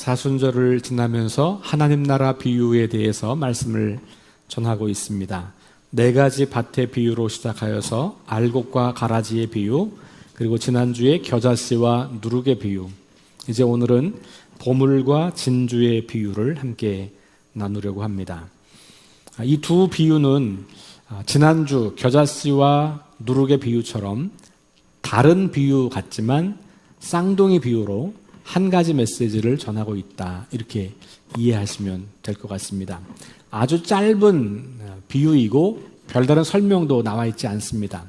사순절을 지나면서 하나님 나라 비유에 대해서 말씀을 전하고 있습니다. 4가지 밭의 비유로 시작하여서 알곡과 가라지의 비유, 그리고 지난주에 겨자씨와 누룩의 비유, 이제 오늘은 보물과 진주의 비유를 함께 나누려고 합니다. 이 두 비유는 지난주 겨자씨와 누룩의 비유처럼 다른 비유 같지만 쌍둥이 비유로 한 가지 메시지를 전하고 있다, 이렇게 이해하시면 될 것 같습니다. 아주 짧은 비유이고 별다른 설명도 나와 있지 않습니다.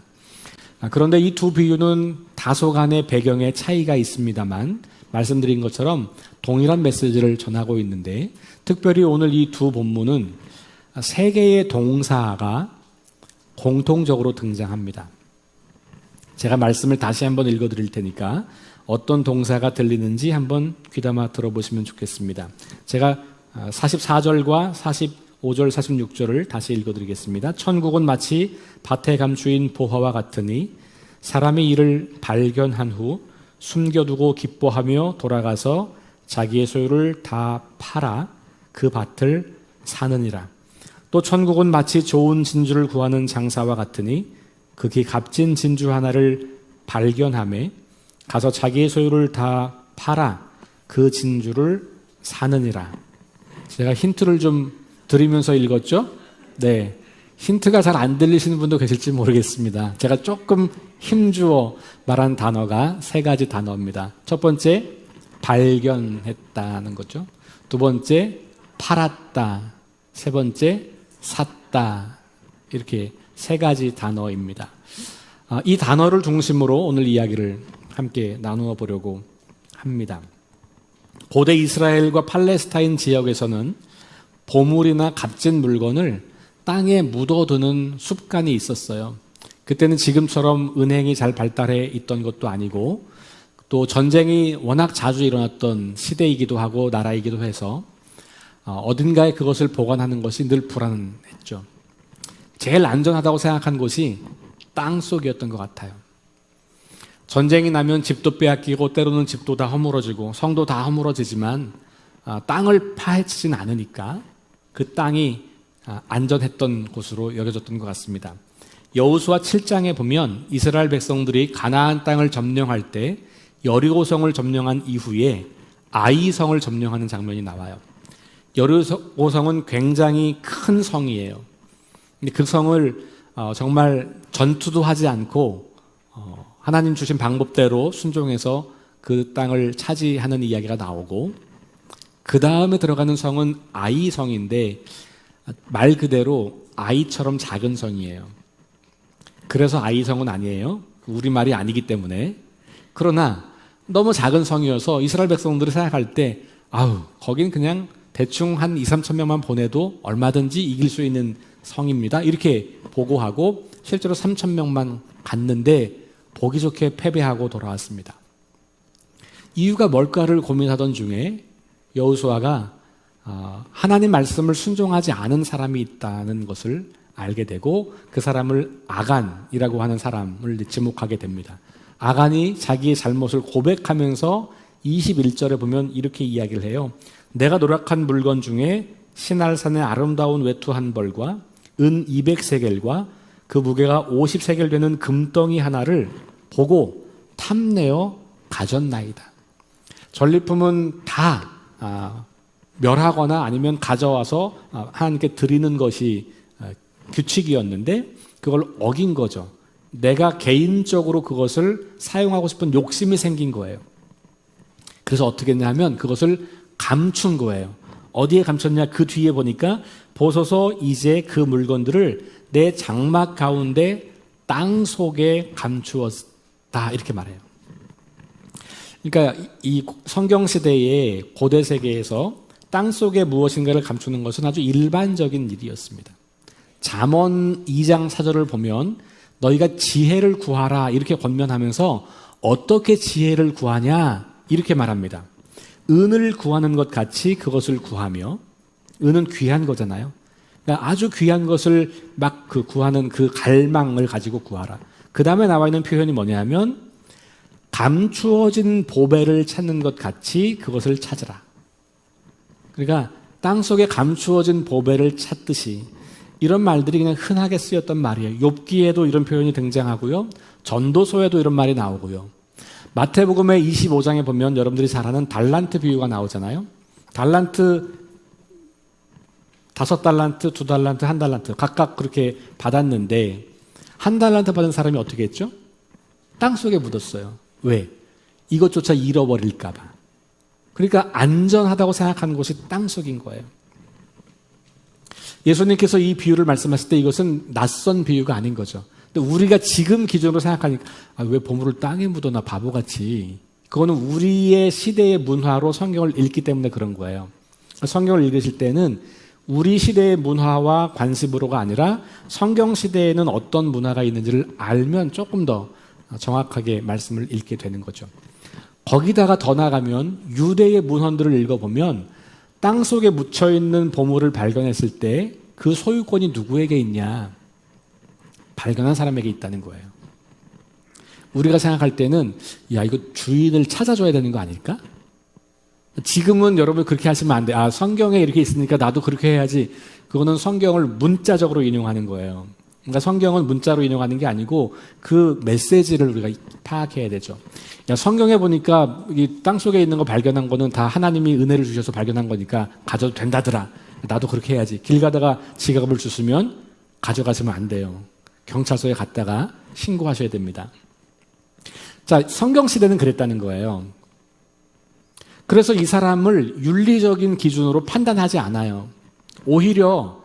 그런데 이 두 비유는 다소간의 배경의 차이가 있습니다만 말씀드린 것처럼 동일한 메시지를 전하고 있는데, 특별히 오늘 이 두 본문은 3개의 동사가 공통적으로 등장합니다. 제가 말씀을 다시 한번 읽어드릴 테니까 어떤 동사가 들리는지 한번 귀담아 들어보시면 좋겠습니다. 제가 44절과 45절, 46절을 다시 읽어드리겠습니다. 천국은 마치 밭에 감추인 보화와 같으니 사람이 이를 발견한 후 숨겨두고 기뻐하며 돌아가서 자기의 소유를 다 팔아 그 밭을 사느니라. 또 천국은 마치 좋은 진주를 구하는 장사와 같으니 극히 값진 진주 하나를 발견하며 가서 자기의 소유를 다 팔아 그 진주를 사느니라. 제가 힌트를 좀 드리면서 읽었죠? 네. 힌트가 잘 안 들리시는 분도 계실지 모르겠습니다. 제가 조금 힘주어 말한 단어가 3가지 단어입니다. 첫 번째, 발견했다는 거죠. 두 번째, 팔았다. 세 번째, 샀다. 이렇게 3가지 단어입니다. 이 단어를 중심으로 오늘 이야기를 함께 나누어 보려고 합니다. 고대 이스라엘과 팔레스타인 지역에서는 보물이나 값진 물건을 땅에 묻어두는 습관이 있었어요. 그때는 지금처럼 은행이 잘 발달해 있던 것도 아니고 또 전쟁이 워낙 자주 일어났던 시대이기도 하고 나라이기도 해서 어딘가에 그것을 보관하는 것이 늘 불안했죠. 제일 안전하다고 생각한 곳이 땅 속이었던 것 같아요. 전쟁이 나면 집도 빼앗기고 때로는 집도 다 허물어지고 성도 다 허물어지지만 땅을 파헤치진 않으니까 그 땅이 안전했던 곳으로 여겨졌던 것 같습니다. 여호수아 7장에 보면 이스라엘 백성들이 가나안 땅을 점령할 때 여리고성을 점령한 이후에 아이성을 점령하는 장면이 나와요. 여리고성은 굉장히 큰 성이에요. 근데 그 성을 정말 전투도 하지 않고 하나님 주신 방법대로 순종해서 그 땅을 차지하는 이야기가 나오고, 그 다음에 들어가는 성은 아이성인데 말 그대로 아이처럼 작은 성이에요. 그래서 아이성은 아니에요. 우리말이 아니기 때문에. 그러나 너무 작은 성이어서 이스라엘 백성들이 생각할 때 거긴 그냥 대충 한 2, 3천 명만 보내도 얼마든지 이길 수 있는 성입니다, 이렇게 보고하고 실제로 3천 명만 갔는데 보기 좋게 패배하고 돌아왔습니다. 이유가 뭘까를 고민하던 중에 여호수아가 하나님 말씀을 순종하지 않은 사람이 있다는 것을 알게 되고 그 사람을 아간이라고 하는 사람을 지목하게 됩니다. 아간이 자기의 잘못을 고백하면서 21절에 보면 이렇게 이야기를 해요. 내가 노력한 물건 중에 시날산의 아름다운 외투 한 벌과 은 200세겔과 그 무게가 50세겔 되는 금덩이 하나를 보고 탐내어 가졌나이다. 전리품은 다 멸하거나 아니면 가져와서 하나님께 드리는 것이 규칙이었는데 그걸 어긴 거죠. 내가 개인적으로 그것을 사용하고 싶은 욕심이 생긴 거예요. 그래서 어떻게 했냐면 그것을 감춘 거예요. 어디에 감췄냐? 그 뒤에 보니까 보소서 이제 그 물건들을 내 장막 가운데 땅 속에 감추었다, 이렇게 말해요. 그러니까 이 성경 시대의 고대 세계에서 땅 속에 무엇인가를 감추는 것은 아주 일반적인 일이었습니다. 잠언 2장 4절을 보면 너희가 지혜를 구하라, 이렇게 권면하면서 어떻게 지혜를 구하냐 이렇게 말합니다. 은을 구하는 것 같이 그것을 구하며, 은은 귀한 거잖아요. 그러니까 아주 귀한 것을 막 구하는 그 갈망을 가지고 구하라. 그 다음에 나와 있는 표현이 뭐냐면 감추어진 보배를 찾는 것 같이 그것을 찾으라. 그러니까 땅 속에 감추어진 보배를 찾듯이 이런 말들이 그냥 흔하게 쓰였던 말이에요. 욥기에도 이런 표현이 등장하고요. 전도서에도 이런 말이 나오고요. 마태복음의 25장에 보면 여러분들이 잘 아는 달란트 비유가 나오잖아요. 달란트 5달란트, 2달란트, 1달란트 각각 그렇게 받았는데 1달란트 받은 사람이 어떻게 했죠? 땅 속에 묻었어요. 왜? 이것조차 잃어버릴까 봐. 그러니까 안전하다고 생각하는 곳이 땅 속인 거예요. 예수님께서 이 비유를 말씀하실 때 이것은 낯선 비유가 아닌 거죠. 근데 우리가 지금 기준으로 생각하니까 왜 보물을 땅에 묻어놔 바보같이. 그거는 우리의 시대의 문화로 성경을 읽기 때문에 그런 거예요. 성경을 읽으실 때는 우리 시대의 문화와 관습으로가 아니라 성경 시대에는 어떤 문화가 있는지를 알면 조금 더 정확하게 말씀을 읽게 되는 거죠. 거기다가 더 나가면 유대의 문헌들을 읽어보면 땅 속에 묻혀있는 보물을 발견했을 때 그 소유권이 누구에게 있냐? 발견한 사람에게 있다는 거예요. 우리가 생각할 때는 야 이거 주인을 찾아줘야 되는 거 아닐까? 지금은 여러분 그렇게 하시면 안 돼. 성경에 이렇게 있으니까 나도 그렇게 해야지. 그거는 성경을 문자적으로 인용하는 거예요. 그러니까 성경은 문자로 인용하는 게 아니고 그 메시지를 우리가 파악해야 되죠. 야, 성경에 보니까 이 땅 속에 있는 거 발견한 거는 다 하나님이 은혜를 주셔서 발견한 거니까 가져도 된다더라. 나도 그렇게 해야지. 길 가다가 지갑을 주시면 가져가시면 안 돼요. 경찰서에 갔다가 신고하셔야 됩니다. 자, 성경 시대는 그랬다는 거예요. 그래서 이 사람을 윤리적인 기준으로 판단하지 않아요. 오히려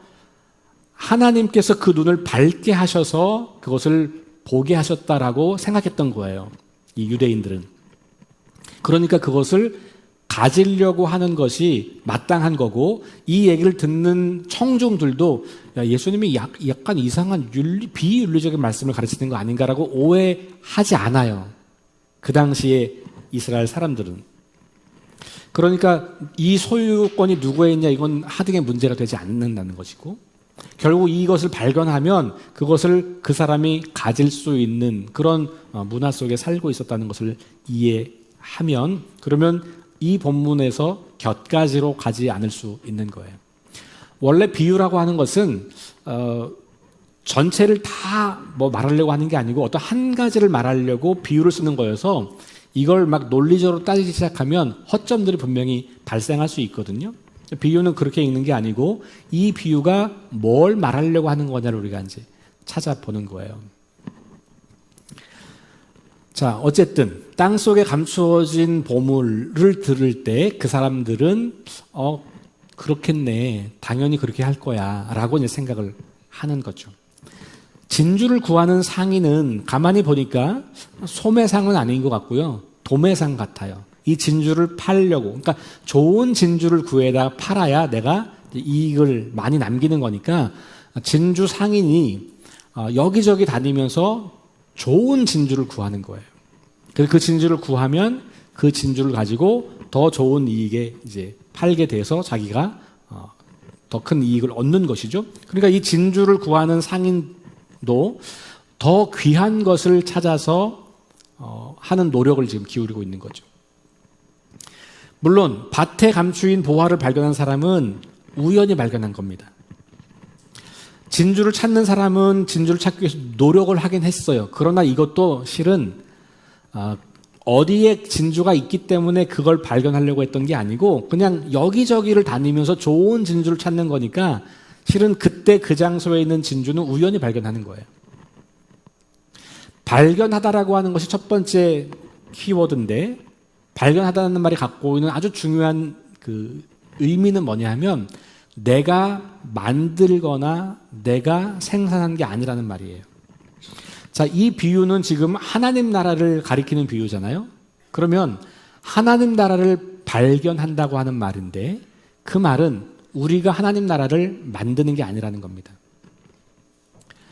하나님께서 그 눈을 밝게 하셔서 그것을 보게 하셨다라고 생각했던 거예요. 이 유대인들은. 그러니까 그것을 가지려고 하는 것이 마땅한 거고 이 얘기를 듣는 청중들도 야, 예수님이 약간 이상한 비윤리적인 말씀을 가르치는 거 아닌가라고 오해하지 않아요. 그 당시에 이스라엘 사람들은. 그러니까 이 소유권이 누구에 있냐 이건 하등의 문제가 되지 않는다는 것이고 결국 이것을 발견하면 그것을 그 사람이 가질 수 있는 그런 문화 속에 살고 있었다는 것을 이해하면 그러면 이 본문에서 곁가지로 가지 않을 수 있는 거예요. 원래 비유라고 하는 것은 전체를 다 말하려고 하는 게 아니고 어떤 한 가지를 말하려고 비유를 쓰는 거여서 이걸 막 논리적으로 따지기 시작하면 허점들이 분명히 발생할 수 있거든요. 비유는 그렇게 읽는 게 아니고 이 비유가 뭘 말하려고 하는 거냐를 우리가 이제 찾아보는 거예요. 자, 어쨌든 땅 속에 감추어진 보물을 들을 때 그 사람들은 그렇겠네. 당연히 그렇게 할 거야. 라고 이제 생각을 하는 거죠. 진주를 구하는 상인은 가만히 보니까 소매상은 아닌 것 같고요. 도매상 같아요. 이 진주를 팔려고. 그러니까 좋은 진주를 구해다 팔아야 내가 이익을 많이 남기는 거니까 진주 상인이 여기저기 다니면서 좋은 진주를 구하는 거예요. 그래서 그 진주를 구하면 그 진주를 가지고 더 좋은 이익에 이제 팔게 돼서 자기가 더 큰 이익을 얻는 것이죠. 그러니까 이 진주를 구하는 상인도 더 귀한 것을 찾아서 하는 노력을 지금 기울이고 있는 거죠. 물론 밭에 감추인 보화를 발견한 사람은 우연히 발견한 겁니다. 진주를 찾는 사람은 진주를 찾기 위해서 노력을 하긴 했어요. 그러나 이것도 실은 어디에 진주가 있기 때문에 그걸 발견하려고 했던 게 아니고 그냥 여기저기를 다니면서 좋은 진주를 찾는 거니까 실은 그때 그 장소에 있는 진주는 우연히 발견하는 거예요. 발견하다라고 하는 것이 첫 번째 키워드인데 발견하다는 말이 갖고 있는 아주 중요한 그 의미는 뭐냐 하면 내가 만들거나 내가 생산한 게 아니라는 말이에요. 자, 이 비유는 지금 하나님 나라를 가리키는 비유잖아요. 그러면 하나님 나라를 발견한다고 하는 말인데 그 말은 우리가 하나님 나라를 만드는 게 아니라는 겁니다.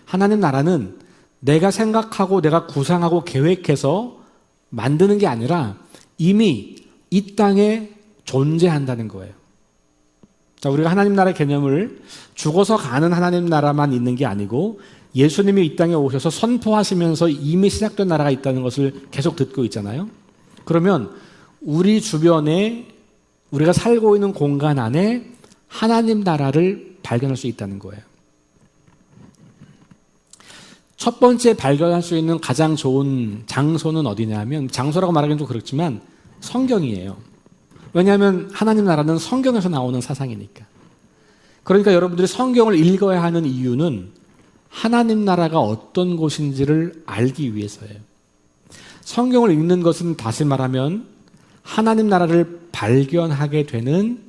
하나님 나라는 내가 생각하고 내가 구상하고 계획해서 만드는 게 아니라 이미 이 땅에 존재한다는 거예요. 자, 우리가 하나님 나라의 개념을 죽어서 가는 하나님 나라만 있는 게 아니고 예수님이 이 땅에 오셔서 선포하시면서 이미 시작된 나라가 있다는 것을 계속 듣고 있잖아요. 그러면 우리 주변에 우리가 살고 있는 공간 안에 하나님 나라를 발견할 수 있다는 거예요. 첫 번째 발견할 수 있는 가장 좋은 장소는 어디냐면, 장소라고 말하기는 좀 그렇지만 성경이에요. 왜냐하면 하나님 나라는 성경에서 나오는 사상이니까. 그러니까 여러분들이 성경을 읽어야 하는 이유는 하나님 나라가 어떤 곳인지를 알기 위해서예요. 성경을 읽는 것은 다시 말하면 하나님 나라를 발견하게 되는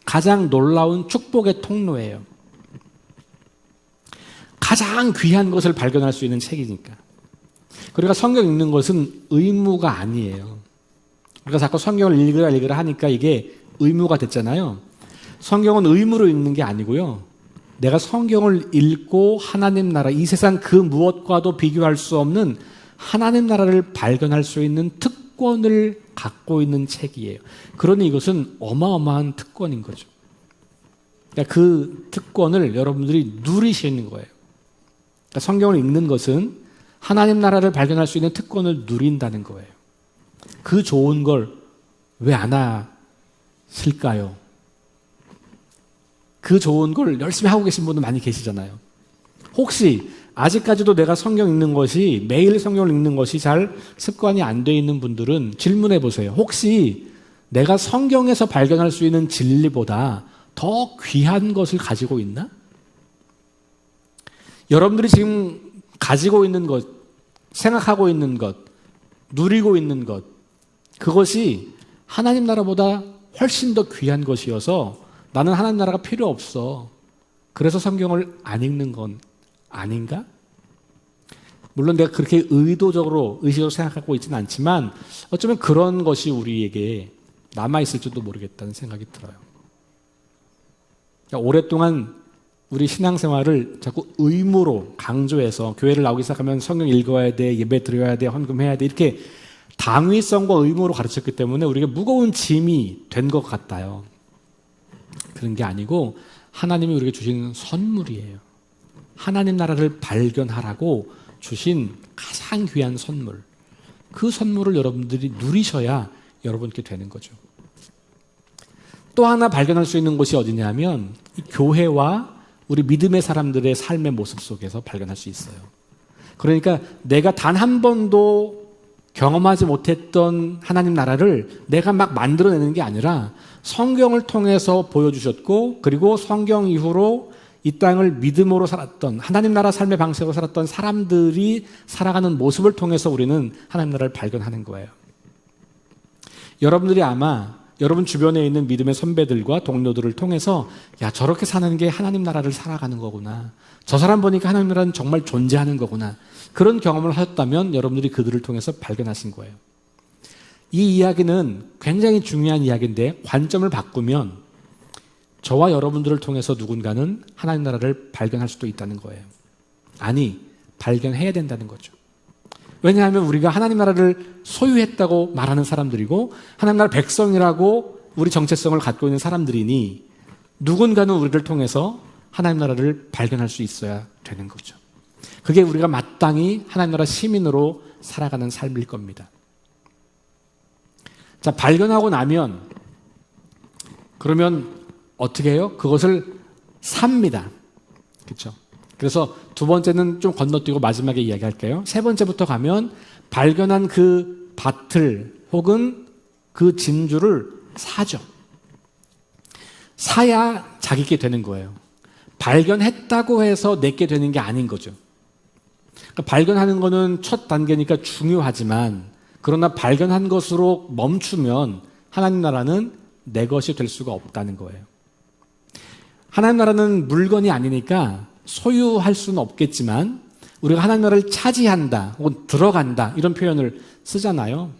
가장 놀라운 축복의 통로예요. 가장 귀한 것을 발견할 수 있는 책이니까. 그러니까 성경 읽는 것은 의무가 아니에요. 우리가 자꾸 성경을 읽으라 하니까 이게 의무가 됐잖아요. 성경은 의무로 읽는 게 아니고요. 내가 성경을 읽고 하나님 나라, 이 세상 그 무엇과도 비교할 수 없는 하나님 나라를 발견할 수 있는 특권을 갖고 있는 책이에요. 그러니 이것은 어마어마한 특권인 거죠. 그러니까 그 특권을 여러분들이 누리시는 거예요. 그러니까 성경을 읽는 것은 하나님 나라를 발견할 수 있는 특권을 누린다는 거예요. 그 좋은 걸 왜 안 하실까요? 그 좋은 걸 열심히 하고 계신 분들 많이 계시잖아요. 혹시 아직까지도 내가 성경 읽는 것이, 매일 성경을 읽는 것이 잘 습관이 안 돼 있는 분들은 질문해 보세요. 혹시 내가 성경에서 발견할 수 있는 진리보다 더 귀한 것을 가지고 있나? 여러분들이 지금 가지고 있는 것, 생각하고 있는 것, 누리고 있는 것, 그것이 하나님 나라보다 훨씬 더 귀한 것이어서 나는 하나님 나라가 필요 없어. 그래서 성경을 안 읽는 건 아닌가? 물론 내가 그렇게 의식적으로 생각하고 있지는 않지만 어쩌면 그런 것이 우리에게 남아있을지도 모르겠다는 생각이 들어요. 그러니까 오랫동안 우리 신앙생활을 자꾸 의무로 강조해서 교회를 나오기 시작하면 성경 읽어야 돼, 예배 드려야 돼, 헌금해야 돼, 이렇게 당위성과 의무로 가르쳤기 때문에 우리가 무거운 짐이 된 것 같아요. 그런 게 아니고 하나님이 우리에게 주신 선물이에요. 하나님 나라를 발견하라고 주신 가장 귀한 선물. 그 선물을 여러분들이 누리셔야 여러분께 되는 거죠. 또 하나 발견할 수 있는 곳이 어디냐면 이 교회와 우리 믿음의 사람들의 삶의 모습 속에서 발견할 수 있어요. 그러니까 내가 단 한 번도 경험하지 못했던 하나님 나라를 내가 막 만들어내는 게 아니라 성경을 통해서 보여주셨고, 그리고 성경 이후로 이 땅을 믿음으로 살았던, 하나님 나라 삶의 방식으로 살았던 사람들이 살아가는 모습을 통해서 우리는 하나님 나라를 발견하는 거예요. 여러분들이 아마 여러분 주변에 있는 믿음의 선배들과 동료들을 통해서 야, 저렇게 사는 게 하나님 나라를 살아가는 거구나. 저 사람 보니까 하나님 나라는 정말 존재하는 거구나. 그런 경험을 하셨다면 여러분들이 그들을 통해서 발견하신 거예요. 이 이야기는 굉장히 중요한 이야기인데 관점을 바꾸면 저와 여러분들을 통해서 누군가는 하나님 나라를 발견할 수도 있다는 거예요. 아니, 발견해야 된다는 거죠. 왜냐하면 우리가 하나님 나라를 소유했다고 말하는 사람들이고 하나님 나라 백성이라고 우리 정체성을 갖고 있는 사람들이니 누군가는 우리를 통해서 하나님 나라를 발견할 수 있어야 되는 거죠. 그게 우리가 마땅히 하나님 나라 시민으로 살아가는 삶일 겁니다. 자, 발견하고 나면 그러면 어떻게 해요? 그것을 삽니다. 그렇죠? 그래서 두 번째는 좀 건너뛰고 마지막에 이야기할게요. 세 번째부터 가면 발견한 그 밭을 혹은 그 진주를 사죠. 사야 자기게 되는 거예요. 발견했다고 해서 내게 되는 게 아닌 거죠. 그러니까 발견하는 거는 첫 단계니까 중요하지만 그러나 발견한 것으로 멈추면 하나님 나라는 내 것이 될 수가 없다는 거예요. 하나님 나라는 물건이 아니니까 소유할 수는 없겠지만 우리가 하나님 나라를 차지한다 혹은 들어간다 이런 표현을 쓰잖아요.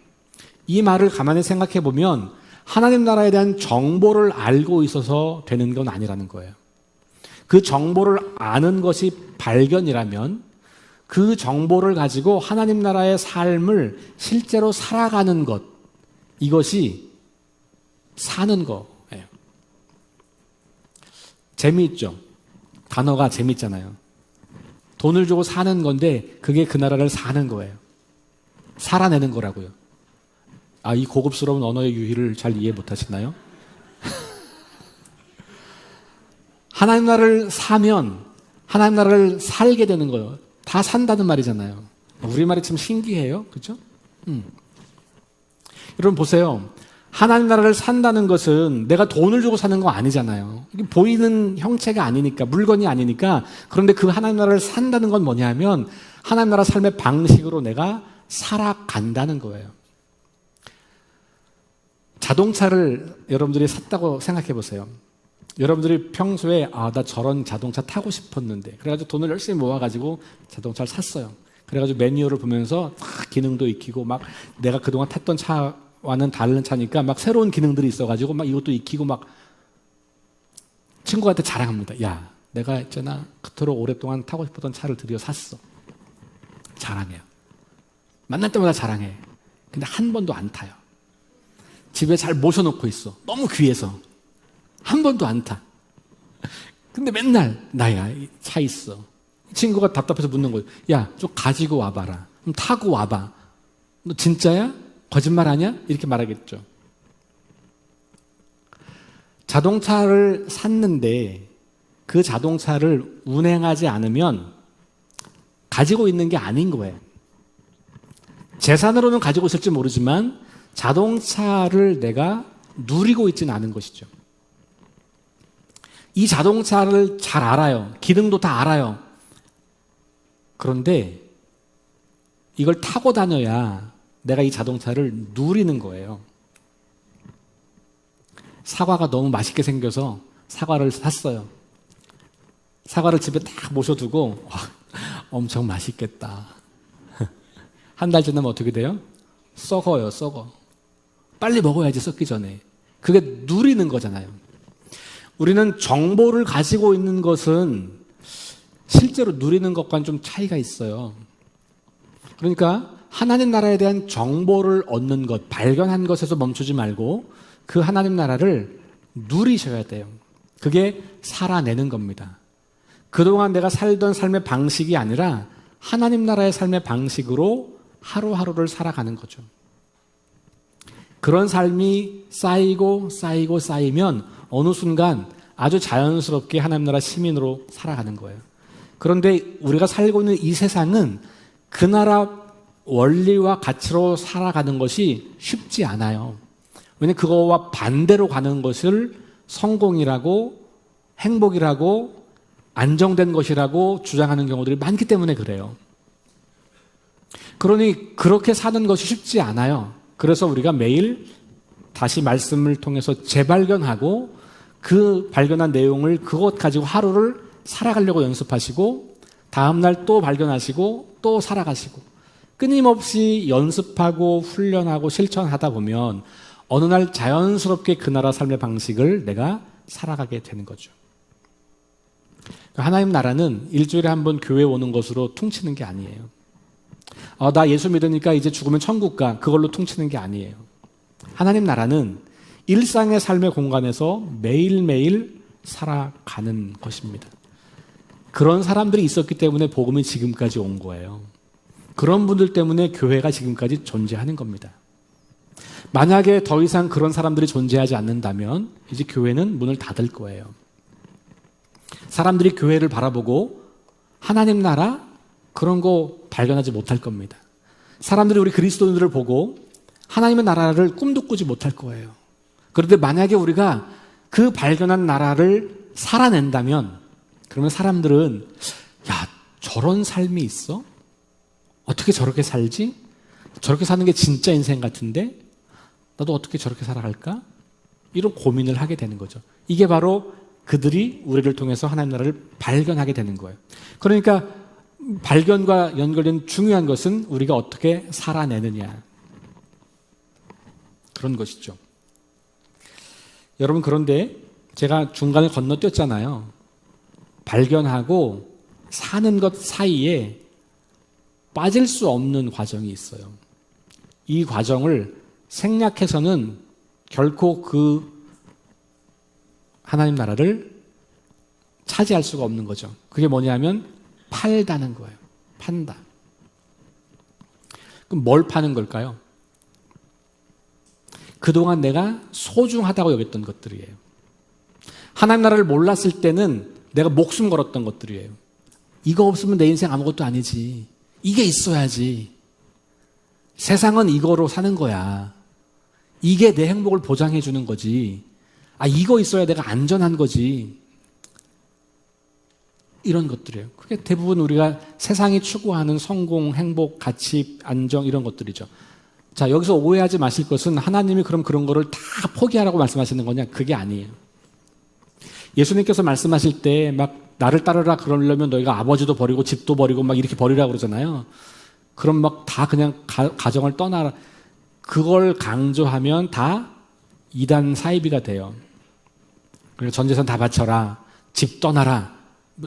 이 말을 가만히 생각해 보면 하나님 나라에 대한 정보를 알고 있어서 되는 건 아니라는 거예요. 그 정보를 아는 것이 발견이라면 그 정보를 가지고 하나님 나라의 삶을 실제로 살아가는 것, 이것이 사는 거예요. 재미있죠? 단어가 재밌잖아요. 돈을 주고 사는 건데 그게 그 나라를 사는 거예요. 살아내는 거라고요. 아, 이 고급스러운 언어의 유희를 잘 이해 못 하시나요? 하나님 나라를 사면 하나님 나라를 살게 되는 거예요. 다 산다는 말이잖아요. 우리말이 참 신기해요. 그렇죠? 여러분 보세요. 하나님 나라를 산다는 것은 내가 돈을 주고 사는 거 아니잖아요. 이게 보이는 형체가 아니니까, 물건이 아니니까. 그런데 그 하나님 나라를 산다는 건 뭐냐면 하나님 나라 삶의 방식으로 내가 살아간다는 거예요. 자동차를 여러분들이 샀다고 생각해 보세요. 여러분들이 평소에 나 저런 자동차 타고 싶었는데 그래가지고 돈을 열심히 모아가지고 자동차를 샀어요. 그래가지고 매뉴얼을 보면서 기능도 익히고 막 내가 그동안 탔던 차와는 다른 차니까 막 새로운 기능들이 있어가지고 막 이것도 익히고 막 친구한테 자랑합니다. 야, 내가 있잖아 그토록 오랫동안 타고 싶었던 차를 드디어 샀어. 자랑해요. 만날 때마다 자랑해. 근데 한 번도 안 타요. 집에 잘 모셔놓고 있어. 너무 귀해서. 한 번도 안 타. 근데 맨날 나야 차 있어. 친구가 답답해서 묻는 거예요. 야, 좀 가지고 와봐라. 좀 타고 와봐. 너 진짜야? 거짓말하냐? 이렇게 말하겠죠. 자동차를 샀는데 그 자동차를 운행하지 않으면 가지고 있는 게 아닌 거예요. 재산으로는 가지고 있을지 모르지만 자동차를 내가 누리고 있지는 않은 것이죠. 이 자동차를 잘 알아요. 기능도 다 알아요. 그런데 이걸 타고 다녀야 내가 이 자동차를 누리는 거예요. 사과가 너무 맛있게 생겨서 사과를 샀어요. 사과를 집에 딱 모셔두고 엄청 맛있겠다. 한 달 지나면 어떻게 돼요? 썩어요, 썩어. 빨리 먹어야지 썩기 전에. 그게 누리는 거잖아요. 우리는 정보를 가지고 있는 것은 실제로 누리는 것과는 좀 차이가 있어요. 그러니까 하나님 나라에 대한 정보를 얻는 것, 발견한 것에서 멈추지 말고 그 하나님 나라를 누리셔야 돼요. 그게 살아내는 겁니다. 그동안 내가 살던 삶의 방식이 아니라 하나님 나라의 삶의 방식으로 하루하루를 살아가는 거죠. 그런 삶이 쌓이고 쌓이고 쌓이면 어느 순간 아주 자연스럽게 하나님 나라 시민으로 살아가는 거예요. 그런데 우리가 살고 있는 이 세상은 그 나라 원리와 가치로 살아가는 것이 쉽지 않아요. 왜냐하면 그거와 반대로 가는 것을 성공이라고 행복이라고 안정된 것이라고 주장하는 경우들이 많기 때문에 그래요. 그러니 그렇게 사는 것이 쉽지 않아요. 그래서 우리가 매일 다시 말씀을 통해서 재발견하고 그 발견한 내용을 그것 가지고 하루를 살아가려고 연습하시고 다음날 또 발견하시고 또 살아가시고 끊임없이 연습하고 훈련하고 실천하다 보면 어느 날 자연스럽게 그 나라 삶의 방식을 내가 살아가게 되는 거죠. 하나님 나라는 일주일에 한 번 교회 오는 것으로 퉁치는 게 아니에요. 나 예수 믿으니까 이제 죽으면 천국 가. 그걸로 퉁치는 게 아니에요. 하나님 나라는 일상의 삶의 공간에서 매일매일 살아가는 것입니다. 그런 사람들이 있었기 때문에 복음이 지금까지 온 거예요. 그런 분들 때문에 교회가 지금까지 존재하는 겁니다. 만약에 더 이상 그런 사람들이 존재하지 않는다면 이제 교회는 문을 닫을 거예요. 사람들이 교회를 바라보고 하나님 나라 그런 거 발견하지 못할 겁니다. 사람들이 우리 그리스도인들을 보고 하나님의 나라를 꿈도 꾸지 못할 거예요. 그런데 만약에 우리가 그 발견한 나라를 살아낸다면 그러면 사람들은 야, 저런 삶이 있어? 어떻게 저렇게 살지? 저렇게 사는 게 진짜 인생 같은데? 나도 어떻게 저렇게 살아갈까? 이런 고민을 하게 되는 거죠. 이게 바로 그들이 우리를 통해서 하나님 나라를 발견하게 되는 거예요. 그러니까 발견과 연결된 중요한 것은 우리가 어떻게 살아내느냐. 그런 것이죠. 여러분, 그런데 제가 중간에 건너뛰었잖아요. 발견하고 사는 것 사이에 빠질 수 없는 과정이 있어요. 이 과정을 생략해서는 결코 그 하나님 나라를 차지할 수가 없는 거죠. 그게 뭐냐면 팔다는 거예요. 판다. 그럼 뭘 파는 걸까요? 그동안 내가 소중하다고 여겼던 것들이에요. 하나님 나라를 몰랐을 때는 내가 목숨 걸었던 것들이에요. 이거 없으면 내 인생 아무것도 아니지. 이게 있어야지. 세상은 이거로 사는 거야. 이게 내 행복을 보장해 주는 거지. 이거 있어야 내가 안전한 거지. 이런 것들이에요. 그게 대부분 우리가 세상이 추구하는 성공, 행복, 가치, 안정 이런 것들이죠. 자, 여기서 오해하지 마실 것은 하나님이 그런 거를 다 포기하라고 말씀하시는 거냐? 그게 아니에요. 예수님께서 말씀하실 때 막 나를 따르라 그러려면 너희가 아버지도 버리고 집도 버리고 막 이렇게 버리라고 그러잖아요. 그럼 막 다 그냥 가정을 떠나라. 그걸 강조하면 다 이단 사이비가 돼요. 그래서 전 재산 다 바쳐라. 집 떠나라.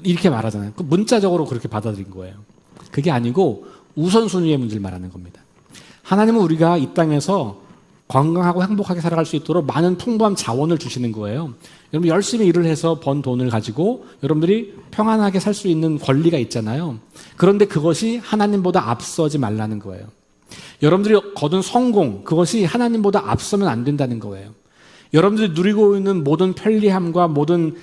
이렇게 말하잖아요. 문자적으로 그렇게 받아들인 거예요. 그게 아니고 우선순위의 문제를 말하는 겁니다. 하나님은 우리가 이 땅에서 건강하고 행복하게 살아갈 수 있도록 많은 풍부한 자원을 주시는 거예요. 여러분 열심히 일을 해서 번 돈을 가지고 여러분들이 평안하게 살 수 있는 권리가 있잖아요. 그런데 그것이 하나님보다 앞서지 말라는 거예요. 여러분들이 거둔 성공, 그것이 하나님보다 앞서면 안 된다는 거예요. 여러분들이 누리고 있는 모든 편리함과 모든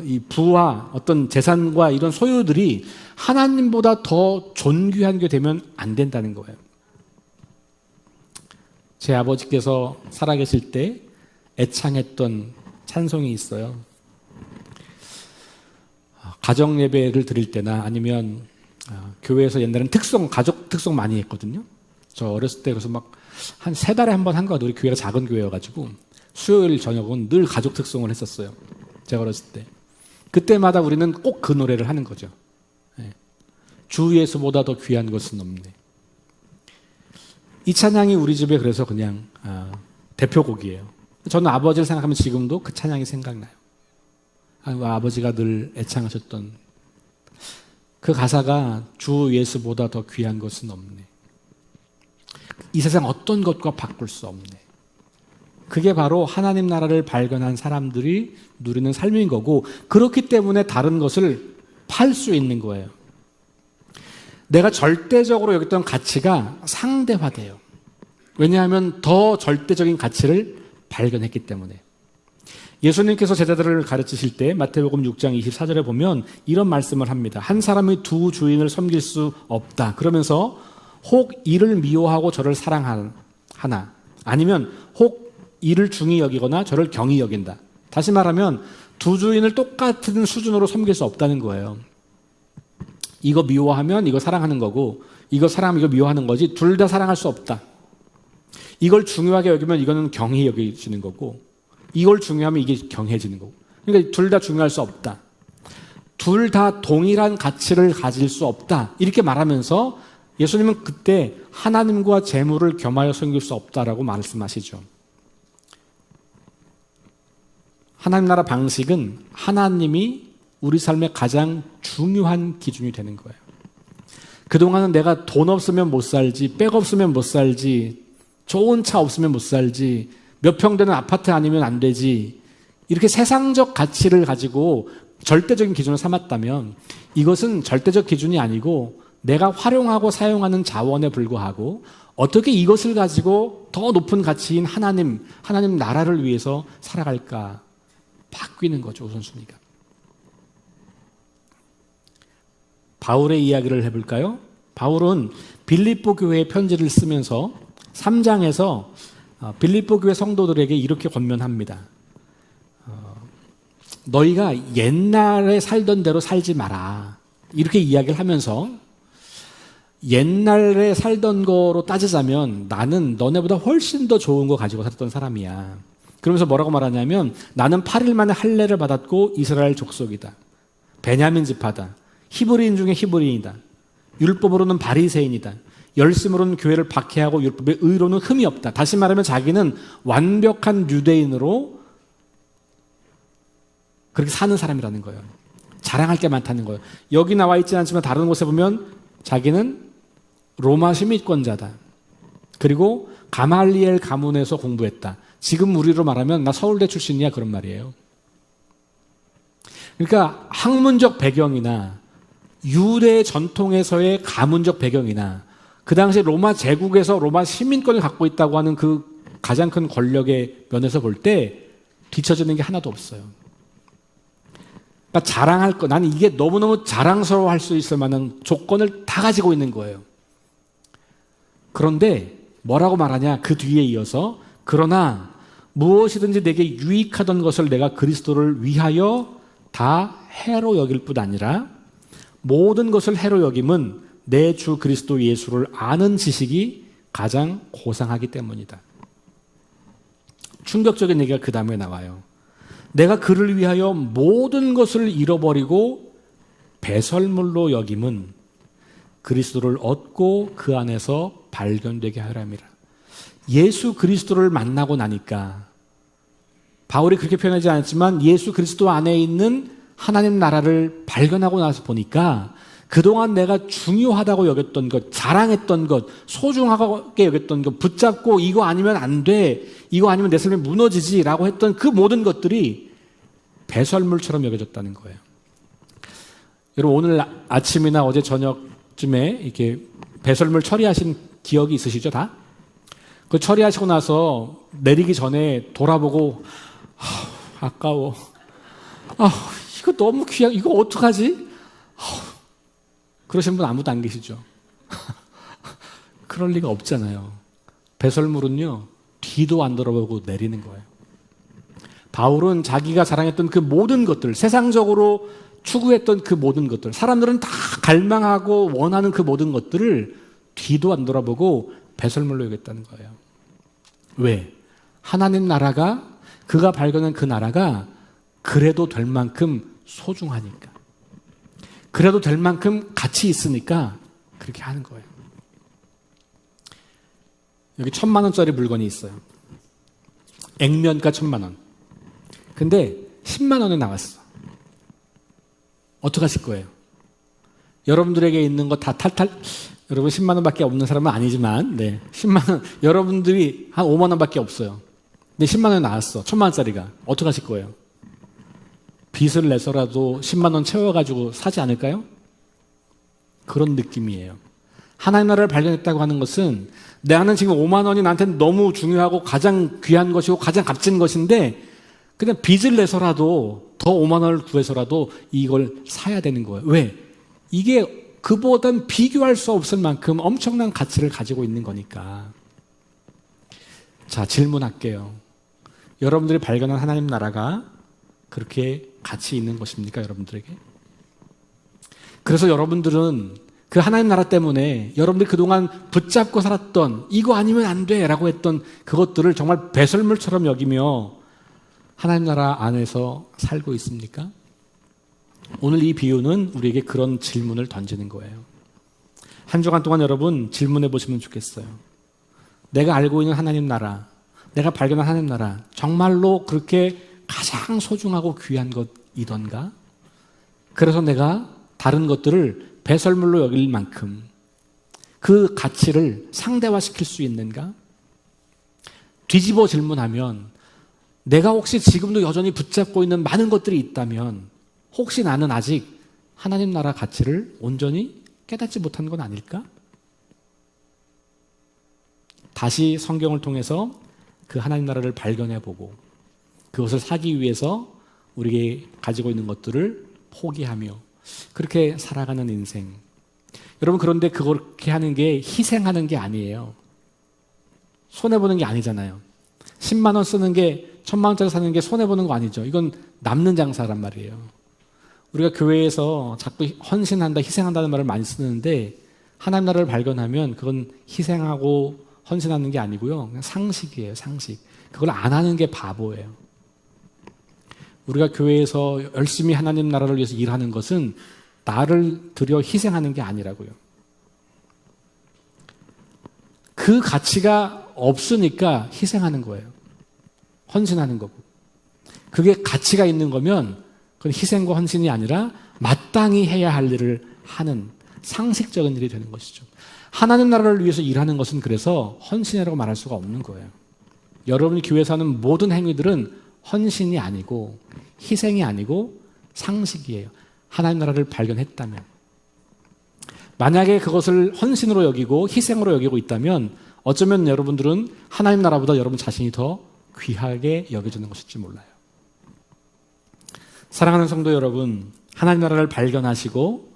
이 부와 어떤 재산과 이런 소유들이 하나님보다 더 존귀한 게 되면 안 된다는 거예요. 제 아버지께서 살아계실 때 애창했던 찬송이 있어요. 가정 예배를 드릴 때나 아니면 교회에서 옛날에는 가족 특송 많이 했거든요. 저 어렸을 때 그래서 막 한 3달에 한 번 한 거 같아요. 우리 교회가 작은 교회여가지고 수요일 저녁은 늘 가족 특송을 했었어요. 제가 어렸을 때. 그때마다 우리는 꼭 그 노래를 하는 거죠. 주 예수보다 더 귀한 것은 없네. 이 찬양이 우리 집에 그래서 그냥 대표곡이에요. 저는 아버지를 생각하면 지금도 그 찬양이 생각나요. 아버지가 늘 애창하셨던 그 가사가 주 예수보다 더 귀한 것은 없네. 이 세상 어떤 것과 바꿀 수 없네. 그게 바로 하나님 나라를 발견한 사람들이 누리는 삶인 거고, 그렇기 때문에 다른 것을 팔 수 있는 거예요. 내가 절대적으로 여겼던 가치가 상대화돼요. 왜냐하면 더 절대적인 가치를 발견했기 때문에. 예수님께서 제자들을 가르치실 때 마태복음 6장 24절에 보면 이런 말씀을 합니다. 한 사람이 두 주인을 섬길 수 없다. 그러면서 혹 이를 미워하고 저를 사랑하나, 아니면 혹 이를 중히 여기거나 저를 경히 여긴다. 다시 말하면 두 주인을 똑같은 수준으로 섬길 수 없다는 거예요. 이거 미워하면 이거 사랑하는 거고, 이거 사랑하면 이거 미워하는 거지, 둘 다 사랑할 수 없다. 이걸 중요하게 여기면 이거는 경히 여기지는 거고, 이걸 중요하면 이게 경해지는 거고. 그러니까 둘 다 중요할 수 없다. 둘 다 동일한 가치를 가질 수 없다. 이렇게 말하면서 예수님은 그때 하나님과 재물을 겸하여 섬길 수 없다라고 말씀하시죠. 하나님 나라 방식은 하나님이 우리 삶의 가장 중요한 기준이 되는 거예요. 그동안은 내가 돈 없으면 못 살지, 백 없으면 못 살지, 좋은 차 없으면 못 살지, 몇 평 되는 아파트 아니면 안 되지, 이렇게 세상적 가치를 가지고 절대적인 기준을 삼았다면 이것은 절대적 기준이 아니고 내가 활용하고 사용하는 자원에 불과하고 어떻게 이것을 가지고 더 높은 가치인 하나님 나라를 위해서 살아갈까 바뀌는 거죠, 우선순위가. 바울의 이야기를 해볼까요? 바울은 빌립보 교회에 편지를 쓰면서 3장에서 빌립보 교회 성도들에게 이렇게 권면합니다. 너희가 옛날에 살던 대로 살지 마라. 이렇게 이야기를 하면서 옛날에 살던 거로 따지자면 나는 너네보다 훨씬 더 좋은 거 가지고 살았던 사람이야. 그러면서 뭐라고 말하냐면 나는 8일 만에 할례를 받았고 이스라엘 족속이다. 베냐민 지파다. 히브리인 중에 히브리인이다. 율법으로는 바리새인이다. 열심으로는 교회를 박해하고 율법의 의로는 흠이 없다. 다시 말하면 자기는 완벽한 유대인으로 그렇게 사는 사람이라는 거예요. 자랑할 게 많다는 거예요. 여기 나와 있지 않지만 다른 곳에 보면 자기는 로마 시민권자다. 그리고 가말리엘 가문에서 공부했다. 지금 우리로 말하면 나 서울대 출신이야, 그런 말이에요. 그러니까 학문적 배경이나 유대 전통에서의 가문적 배경이나 그 당시 로마 제국에서 로마 시민권을 갖고 있다고 하는 그 가장 큰 권력의 면에서 볼 때 뒤처지는 게 하나도 없어요. 그러니까 자랑할 거, 나는 이게 너무너무 자랑스러워할 수 있을 만한 조건을 다 가지고 있는 거예요. 그런데 뭐라고 말하냐? 그 뒤에 이어서 그러나 무엇이든지 내게 유익하던 것을 내가 그리스도를 위하여 다 해로 여길 뿐 아니라 모든 것을 해로 여김은 내 주 그리스도 예수를 아는 지식이 가장 고상하기 때문이다. 충격적인 얘기가 그 다음에 나와요. 내가 그를 위하여 모든 것을 잃어버리고 배설물로 여김은 그리스도를 얻고 그 안에서 발견되게 하람이라. 예수 그리스도를 만나고 나니까 바울이 그렇게 표현하지 않았지만 예수 그리스도 안에 있는 하나님 나라를 발견하고 나서 보니까 그동안 내가 중요하다고 여겼던 것, 자랑했던 것, 소중하게 여겼던 것, 붙잡고 이거 아니면 안 돼, 이거 아니면 내 삶이 무너지지라고 했던 그 모든 것들이 배설물처럼 여겨졌다는 거예요. 여러분 오늘 아침이나 어제 저녁쯤에 이렇게 배설물 처리하신 기억이 있으시죠, 다? 그 처리하시고 나서 내리기 전에 돌아보고 아까워. 이거 너무 귀한, 이거 어떡하지? 그러신 분 아무도 안 계시죠? 그럴 리가 없잖아요. 배설물은요, 뒤도 안 돌아보고 내리는 거예요. 바울은 자기가 자랑했던 그 모든 것들, 세상적으로 추구했던 그 모든 것들, 사람들은 다 갈망하고 원하는 그 모든 것들을 뒤도 안 돌아보고 배설물로 여겼다는 거예요. 왜? 하나님 나라가, 그가 발견한 그 나라가 그래도 될 만큼 소중하니까. 그래도 될 만큼 가치 있으니까 그렇게 하는 거예요. 여기 1,000만 원짜리 물건이 있어요. 액면가 1,000만 원. 근데 10만 원에 나왔어. 어떡하실 거예요? 여러분들에게 있는 거 다 탈탈, 여러분 10만 원밖에 없는 사람은 아니지만, 네, 10만 원, 여러분들이 한 5만 원밖에 없어요. 근데 10만 원에 나왔어. 1,000만 원짜리가. 어떡하실 거예요? 빚을 내서라도 10만 원 채워가지고 사지 않을까요? 그런 느낌이에요. 하나님 나라를 발견했다고 하는 것은 나는 지금 5만 원이 나한테 너무 중요하고 가장 귀한 것이고 가장 값진 것인데 그냥 빚을 내서라도 더 5만 원을 구해서라도 이걸 사야 되는 거예요. 왜? 이게 그보단 비교할 수 없을 만큼 엄청난 가치를 가지고 있는 거니까. 자, 질문할게요. 여러분들이 발견한 하나님 나라가 그렇게 가치 있는 것입니까, 여러분들에게? 그래서 여러분들은 그 하나님 나라 때문에 여러분들이 그동안 붙잡고 살았던 이거 아니면 안 돼 라고 했던 그것들을 정말 배설물처럼 여기며 하나님 나라 안에서 살고 있습니까? 오늘 이 비유는 우리에게 그런 질문을 던지는 거예요. 한 주간 동안 여러분 질문해 보시면 좋겠어요. 내가 알고 있는 하나님 나라, 내가 발견한 하나님 나라, 정말로 그렇게 가장 소중하고 귀한 것이던가? 그래서 내가 다른 것들을 배설물로 여길 만큼 그 가치를 상대화시킬 수 있는가? 뒤집어 질문하면 내가 혹시 지금도 여전히 붙잡고 있는 많은 것들이 있다면 혹시 나는 아직 하나님 나라 가치를 온전히 깨닫지 못한 건 아닐까? 다시 성경을 통해서 그 하나님 나라를 발견해보고 그것을 사기 위해서 우리에게 가지고 있는 것들을 포기하며 그렇게 살아가는 인생. 여러분 그런데 그렇게 하는 게 희생하는 게 아니에요. 손해보는 게 아니잖아요. 10만 원 쓰는 게 1,000만 원짜리 사는 게 손해보는 거 아니죠. 이건 남는 장사란 말이에요. 우리가 교회에서 자꾸 헌신한다, 희생한다는 말을 많이 쓰는데 하나님 나라를 발견하면 그건 희생하고 헌신하는 게 아니고요. 그냥 상식이에요, 상식. 그걸 안 하는 게 바보예요. 우리가 교회에서 열심히 하나님 나라를 위해서 일하는 것은 나를 들여 희생하는 게 아니라고요. 그 가치가 없으니까 희생하는 거예요. 헌신하는 거고. 그게 가치가 있는 거면 그건 희생과 헌신이 아니라 마땅히 해야 할 일을 하는 상식적인 일이 되는 것이죠. 하나님 나라를 위해서 일하는 것은 그래서 헌신이라고 말할 수가 없는 거예요. 여러분이 교회에서 하는 모든 행위들은 헌신이 아니고 희생이 아니고 상식이에요. 하나님 나라를 발견했다면. 만약에 그것을 헌신으로 여기고 희생으로 여기고 있다면 어쩌면 여러분들은 하나님 나라보다 여러분 자신이 더 귀하게 여겨지는 것일지 몰라요. 사랑하는 성도 여러분, 하나님 나라를 발견하시고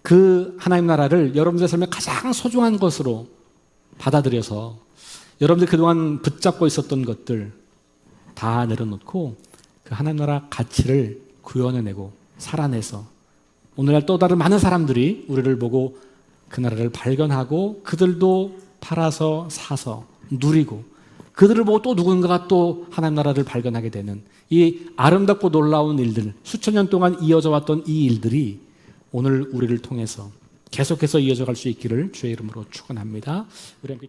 그 하나님 나라를 여러분들의 삶에 가장 소중한 것으로 받아들여서 여러분들 그동안 붙잡고 있었던 것들 다 내려놓고 그 하나님 나라 가치를 구현해내고 살아내서 오늘날 또 다른 많은 사람들이 우리를 보고 그 나라를 발견하고 그들도 팔아서 사서 누리고 그들을 보고 또 누군가가 또 하나님 나라를 발견하게 되는 이 아름답고 놀라운 일들, 수천 년 동안 이어져 왔던 이 일들이 오늘 우리를 통해서 계속해서 이어져 갈 수 있기를 주의 이름으로 축원합니다. 우리 함께